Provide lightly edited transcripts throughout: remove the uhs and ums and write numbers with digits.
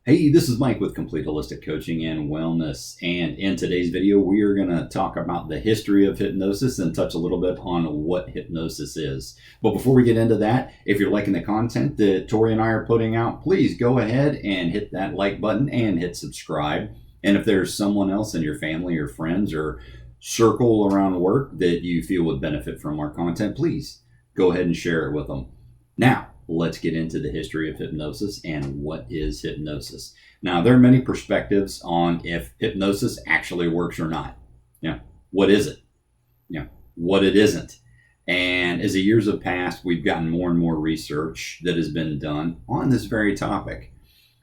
Hey, this is Mike with Complete Holistic Coaching and Wellness. And in today's video, we are going to talk about the history of hypnosis and touch a little bit on what hypnosis is. But before we get into that, if you're liking the content that Tori and I are putting out, please go ahead and hit that like button and hit subscribe. And if there's someone else in your family or friends or circle around work that you feel would benefit from our content, please go ahead and share it with them. Now, let's get into the history of hypnosis and what is hypnosis. Now, there are many perspectives on if hypnosis actually works or not. What is it? What it isn't. And as the years have passed, we've gotten more and more research that has been done on this very topic.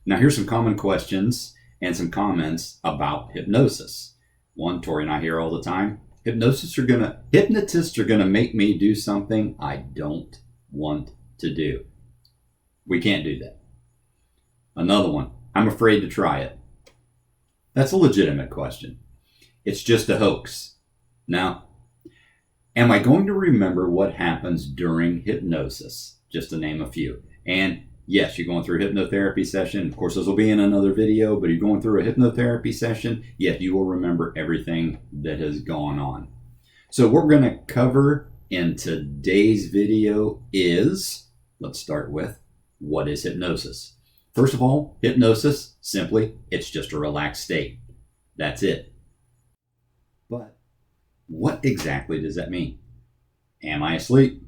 Now, here's some common questions and some comments about hypnosis. One, Tori and I hear all the time, hypnotists are gonna make me do something I don't want to do. We can't do that. Another one, I'm afraid to try it. That's a legitimate question. It's just a hoax. Now, am I going to remember what happens during hypnosis? Just to name a few. And yes, you're going through a hypnotherapy session. Of course, this will be in another video, but you're going through a hypnotherapy session, yet you will remember everything that has gone on. So what we're going to cover in today's video is, let's start with, what is hypnosis? First of all, hypnosis, simply, it's just a relaxed state. That's it. But what exactly does that mean? Am I asleep?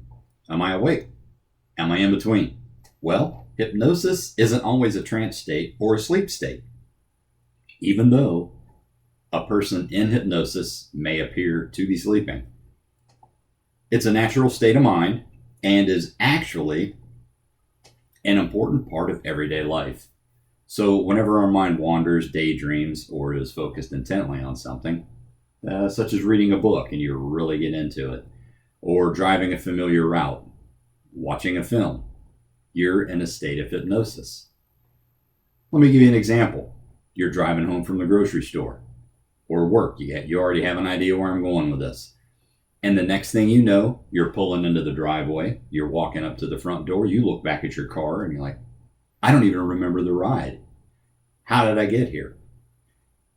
Am I awake? Am I in between? Well, hypnosis isn't always a trance state or a sleep state, even though a person in hypnosis may appear to be sleeping. It's a natural state of mind and is actually an important part of everyday life. So whenever our mind wanders, daydreams, or is focused intently on something, such as reading a book and you really get into it, or driving a familiar route, watching a film, you're in a state of hypnosis. Let me give you an example. You're driving home from the grocery store or work. You already have an idea where I'm going with this. And the next thing you know, you're pulling into the driveway, you're walking up to the front door, you look back at your car and you're like, I don't even remember the ride. How did I get here?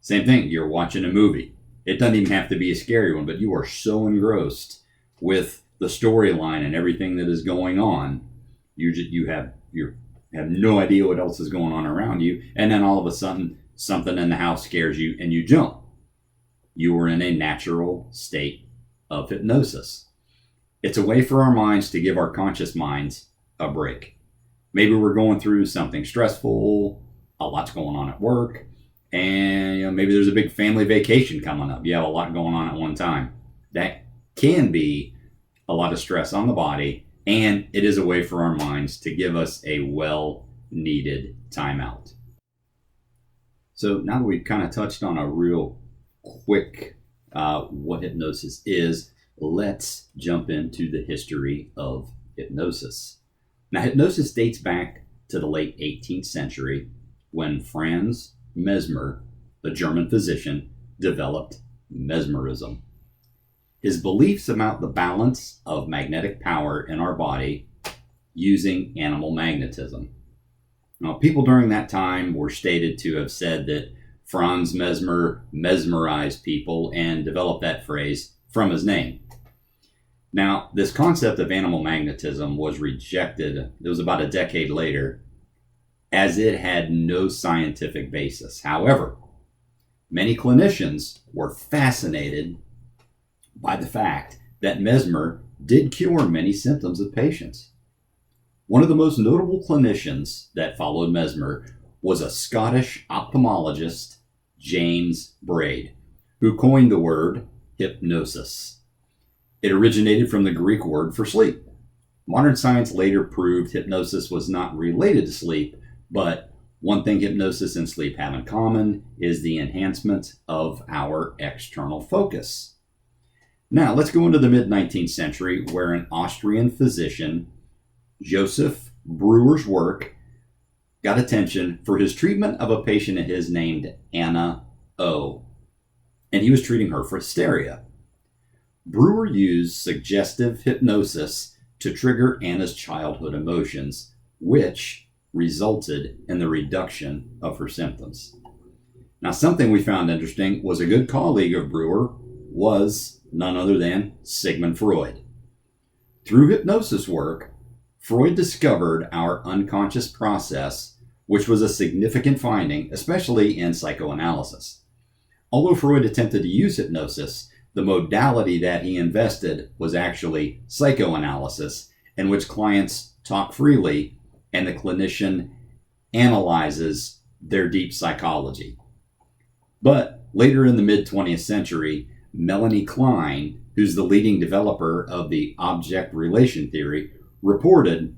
Same thing, you're watching a movie. It doesn't even have to be a scary one, but you are so engrossed with the storyline and everything that is going on, you have no idea what else is going on around you, and then all of a sudden, something in the house scares you and you jump. You are in a natural state of hypnosis. It's a way for our minds to give our conscious minds a break. Maybe we're going through something stressful, a lot's going on at work, and maybe there's a big family vacation coming up. You have a lot going on at one time. That can be a lot of stress on the body, and it is a way for our minds to give us a well-needed timeout. So now that we've kind of touched on a real quick what hypnosis is, let's jump into the history of hypnosis. Now, hypnosis dates back to the late 18th century when Franz Mesmer, a German physician, developed Mesmerism. His beliefs about the balance of magnetic power in our body using animal magnetism. Now, people during that time were stated to have said that Franz Mesmer mesmerized people and developed that phrase from his name. Now, this concept of animal magnetism was rejected, it was about a decade later, as it had no scientific basis. However, many clinicians were fascinated by the fact that Mesmer did cure many symptoms of patients. One of the most notable clinicians that followed Mesmer was a Scottish ophthalmologist, James Braid, who coined the word hypnosis. It originated from the Greek word for sleep. Modern science later proved hypnosis was not related to sleep, but one thing hypnosis and sleep have in common is the enhancement of our external focus. Now, let's go into the mid-19th century, where an Austrian physician, Josef Breuer's work got attention for his treatment of a patient of his named Anna O. And he was treating her for hysteria. Breuer used suggestive hypnosis to trigger Anna's childhood emotions, which resulted in the reduction of her symptoms. Now, something we found interesting was a good colleague of Breuer was none other than Sigmund Freud. Through hypnosis work, Freud discovered our unconscious process, which was a significant finding, especially in psychoanalysis. Although Freud attempted to use hypnosis, the modality that he invested was actually psychoanalysis, in which clients talk freely and the clinician analyzes their deep psychology. But later in the mid-20th century, Melanie Kline, who's the leading developer of the object relation theory, reported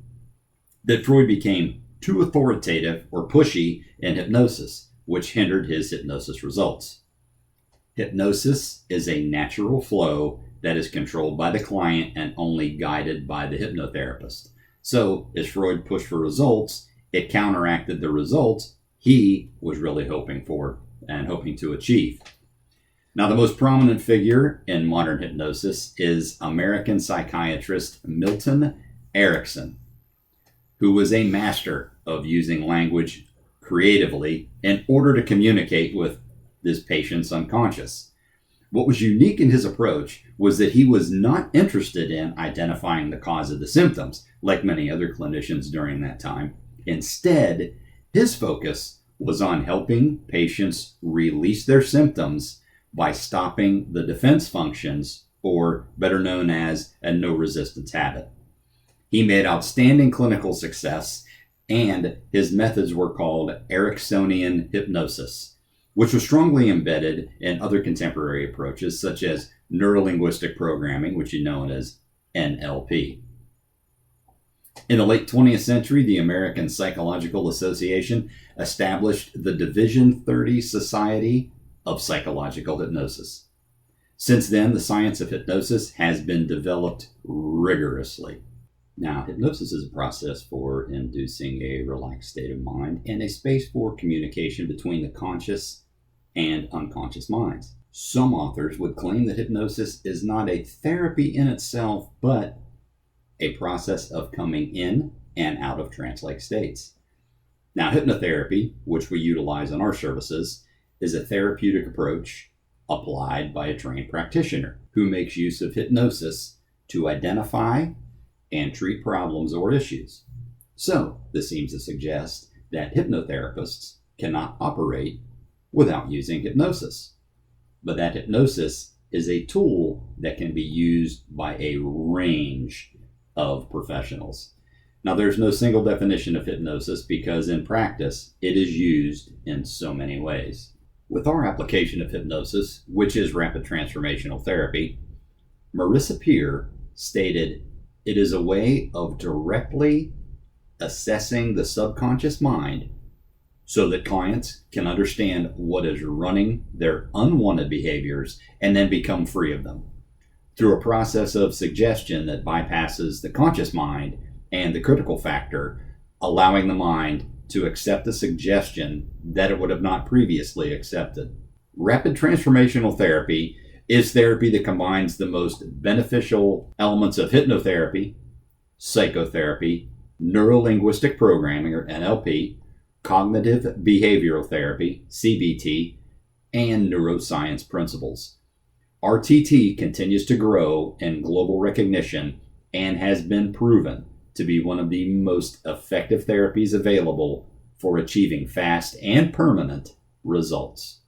that Freud became too authoritative or pushy in hypnosis, which hindered his hypnosis results. Hypnosis is a natural flow that is controlled by the client and only guided by the hypnotherapist. So, as Freud pushed for results, it counteracted the results he was really hoping for and hoping to achieve. Now, the most prominent figure in modern hypnosis is American psychiatrist Milton Erickson, who was a master of using language creatively in order to communicate with this patient's unconscious. What was unique in his approach was that he was not interested in identifying the cause of the symptoms, like many other clinicians during that time. Instead, his focus was on helping patients release their symptoms by stopping the defense functions, or better known as a no resistance habit. He made outstanding clinical success, and his methods were called Ericksonian hypnosis, which was strongly embedded in other contemporary approaches such as neurolinguistic programming, which is known as NLP. In the late 20th century, the American Psychological Association established the Division 30 Society of Psychological Hypnosis. Since then, the science of hypnosis has been developed rigorously. Now, hypnosis is a process for inducing a relaxed state of mind and a space for communication between the conscious and unconscious minds. Some authors would claim that hypnosis is not a therapy in itself, but a process of coming in and out of trance-like states. Now, hypnotherapy, which we utilize in our services, is a therapeutic approach applied by a trained practitioner who makes use of hypnosis to identify and treat problems or issues. So, this seems to suggest that hypnotherapists cannot operate without using hypnosis, but that hypnosis is a tool that can be used by a range of professionals. Now, there's no single definition of hypnosis because in practice, it is used in so many ways. With our application of hypnosis, which is rapid transformational therapy, Marisa Peer stated, "It is a way of directly assessing the subconscious mind so that clients can understand what is running their unwanted behaviors and then become free of them through a process of suggestion that bypasses the conscious mind and the critical factor, allowing the mind to accept the suggestion that it would have not previously accepted." Rapid transformational therapy is therapy that combines the most beneficial elements of hypnotherapy, psychotherapy, neurolinguistic programming, or NLP, cognitive behavioral therapy, CBT, and neuroscience principles. RTT continues to grow in global recognition and has been proven to be one of the most effective therapies available for achieving fast and permanent results.